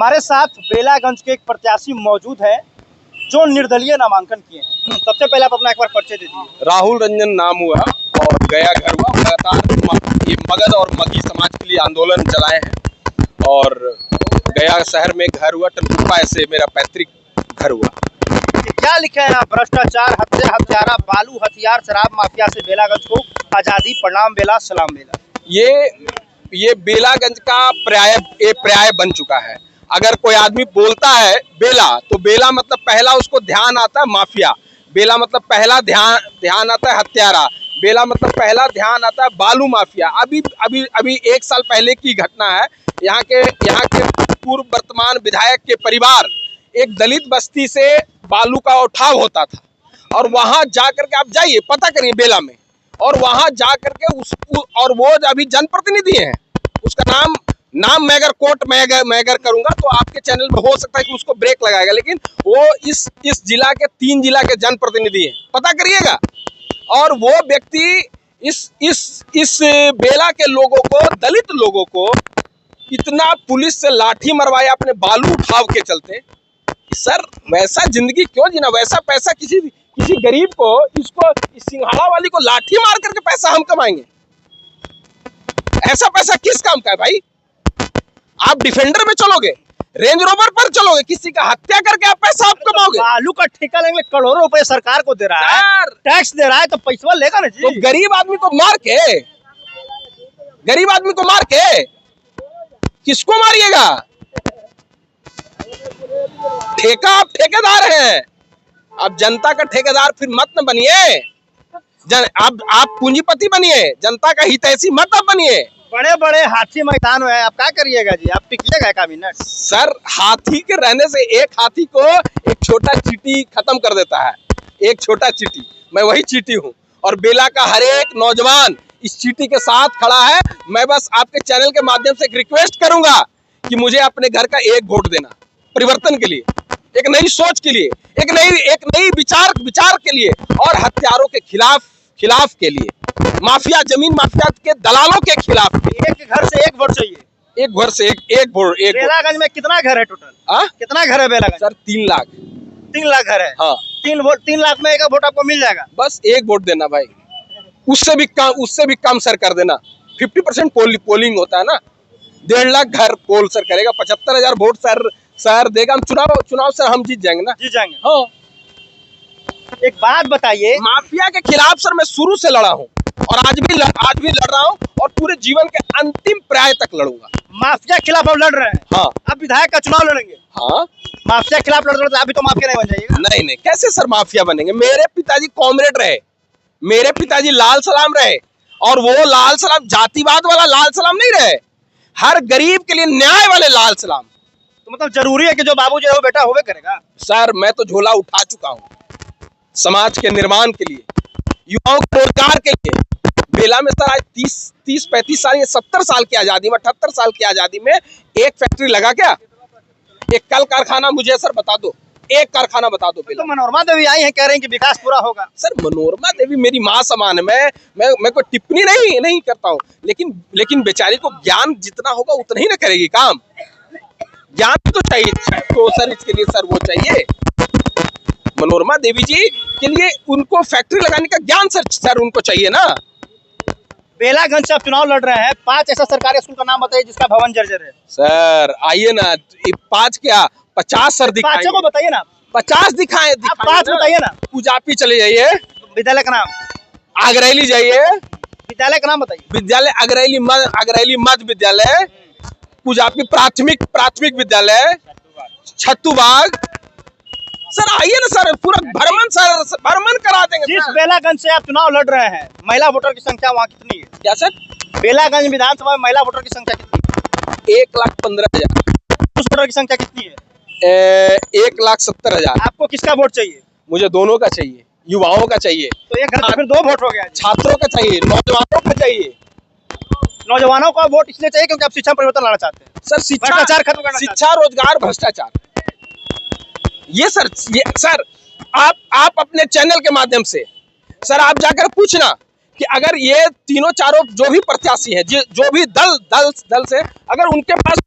हमारे साथ बेलागंज के एक प्रत्याशी मौजूद है जो निर्दलीय नामांकन किए हैं। सबसे पहले आप अपना एक बार परिचय दे दीजिए। राहुल रंजन नाम हुआ और गया घर हुआ। लगातार ये मगध और मगी समाज के लिए आंदोलन चलाए हैं और गया शहर में घर हुआ। टनकुप्पा ऐसे मेरा पैतृक घर हुआ। क्या लिखा है आप? भ्रष्टाचार, हत्या, हत्यारा, बालू, हथियार, शराब माफिया से बेलागंज को आजादी, प्रणाम बेला, सलाम बेला। ये बेलागंज का पर्याय बन चुका है। अगर कोई आदमी बोलता है बेला, तो बेला मतलब पहला उसको ध्यान आता है माफिया। बेला मतलब पहला ध्यान आता है हत्यारा। बेला मतलब पहला ध्यान आता है बालू माफिया। अभी 1 साल पहले की घटना है। यहाँ के पूर्व वर्तमान विधायक के परिवार एक दलित बस्ती से बालू का उठाव होता था और वहां जाकर के आप जाइए, पता करिए बेला में, और वहां जाकर के और वो अभी जनप्रतिनिधि हैं। उसका नाम मैं अगर कोर्ट में अगर करूंगा तो आपके चैनल में हो सकता है कि उसको ब्रेक लगाएगा, लेकिन वो इस जिला के 3 जिला के जनप्रतिनिधि हैं, पता करिएगा। और वो व्यक्ति इस बेला के लोगों को, दलित लोगों को इतना पुलिस से लाठी मरवाया अपने बालू उठाव के चलते। सर वैसा जिंदगी क्यों जीना? वैसा पैसा किसी गरीब को, इस सिंघाड़ा वाली को लाठी मार करके पैसा हम कमाएंगे? ऐसा पैसा किस काम का है भाई? आप डिफेंडर में चलोगे, रेंज रोवर पर चलोगे, किसी का हत्या करके आप पैसा आप कमाओगे? बालू का ठेका लेंगे, करोड़ों रुपए सरकार को दे रहा है, टैक्स दे रहा है, तो पैसा लेगा ना जी। तो गरीब आदमी को मार के किसको मारिएगा? आप ठेकेदार हैं। आप जनता का ठेकेदार फिर मत न बनिए। आप पूंजीपति बनिए, जनता का हितैषी मत आप बनिए। बड़े बड़े हाथी मैदान में है, आप क्या करिएगा जी? आप टिकिएगा 1 मिनट? सर हाथी के रहने से एक हाथी को एक छोटा चींटी खत्म कर देता है। एक छोटा चींटी, मैं वही चींटी हूँ। और बेला का हर एक नौजवान इस चींटी के साथ खड़ा है। मैं बस आपके चैनल के माध्यम से एक रिक्वेस्ट करूंगा कि मुझे अपने घर का 1 वोट देना, परिवर्तन के लिए, एक नई सोच के लिए, एक नई विचार के लिए, और हत्यारों के खिलाफ के लिए, माफिया, जमीन माफिया के दलालों के खिलाफ। एक घर से 1 वोट चाहिए। एक घर से एक वोट। बेलागंज में कितना घर है टोटल? कितना घर है बेलागंज? सर 3 लाख। 3 लाख घर है। हाँ। 3 लाख में 1 वोट आपको मिल जाएगा। बस 1 वोट देना भाई। उससे भी कम सर कर देना। 50% पोलिंग होता है ना। 1.5 लाख घर पोल सर करेगा। 75,000 वोट सर देगा। हम चुनाव सर हम जीत जाएंगे ना। जीत जाएंगे। हाँ। एक बात बताइए, माफिया के खिलाफ सर मैं शुरू से लड़ा हूँ और आज भी लड़ रहा हूँ और पूरे जीवन के अंतिम पर्याय तक लड़ूंगा। माफिया के खिलाफ आप लड़ रहे हैं? हाँ। अब विधायक का चुनाव लड़ेंगे? हाँ। माफिया के खिलाफ लड़ रहे हैं, अभी तो माफिया नहीं बन जाइएगा। नहीं, कैसे सर माफिया बनेंगे? मेरे पिताजी कॉमरेड रहे, मेरे पिताजी लाल सलाम रहे, और वो लाल सलाम जातिवाद वाला लाल सलाम नहीं रहे, हर गरीब के लिए न्याय वाले लाल सलाम। तो मतलब जरूरी है कि जो बाबू जो है वो बेटा होवे करेगा? सर मैं तो झोला उठा चुका हूँ समाज के निर्माण के लिए, युवाओं के रोजगार के लिए। बेला में सर आज 30-35 साल, 70 साल की आजादी में, 78 साल की आजादी में एक फैक्ट्री लगा क्या? एक कल कारखाना मुझे सर बता दो, एक कारखाना बता दो। तो मनोरमा देवी आई है, कह रहे हैं कि विकास पूरा होगा। सर मनोरमा देवी मेरी माँ समान है। मैं कोई टिप्पणी नहीं करता हूँ, लेकिन बेचारी को ज्ञान जितना होगा उतना ही ना करेगी काम। ज्ञान तो चाहिए तो सर, इसके लिए सर वो चाहिए। मनोरमा देवी जी के लिए उनको फैक्ट्री लगाने का ज्ञान सर उनको चाहिए ना। बेलागंज से आप चुनाव लड़ रहे हैं, 5 ऐसा सरकारी स्कूल का नाम बताइए जिसका भवन जर्जर है। सर आइए ना, 5 क्या 50 सर दिखाएं। 5 को बताइए ना। 50 दिखाएं। 5 बताइए ना। पूजापी चले जाइए। विद्यालय का नाम? अगरैली जाइए। विद्यालय का नाम बताइए। विद्यालय अगरैली मध्य विद्यालय, पूजापी प्राथमिक विद्यालय, छत्तूबाग। सर आइए ना सर, पूरा भ्रमण करा देंगे। जिस बेलागंज से आप चुनाव लड़ रहे हैं, महिला वोटर की संख्या वहाँ कितनी है? क्या सर? बेलागंज विधानसभा में महिला वोटर की संख्या कितनी? 1,15,000। पुरुष वोटर की संख्या कितनी है? 1,70,000। आपको किसका वोट चाहिए? मुझे दोनों का चाहिए, युवाओं का चाहिए। तो एक घर फिर 2 वोट हो गया। छात्रों का चाहिए, नौजवानों का चाहिए। नौजवानों का वोट इसलिए चाहिए क्योंकि आप शिक्षा परिवर्तन लाना चाहते हैं। सर भ्रष्टाचार खत्म करना, शिक्षा, रोजगार, भ्रष्टाचार। ये सर आप अपने चैनल के माध्यम से सर आप जाकर पूछना कि अगर ये तीनों चारों जो भी प्रत्याशी हैं, जो भी दल से, अगर उनके पास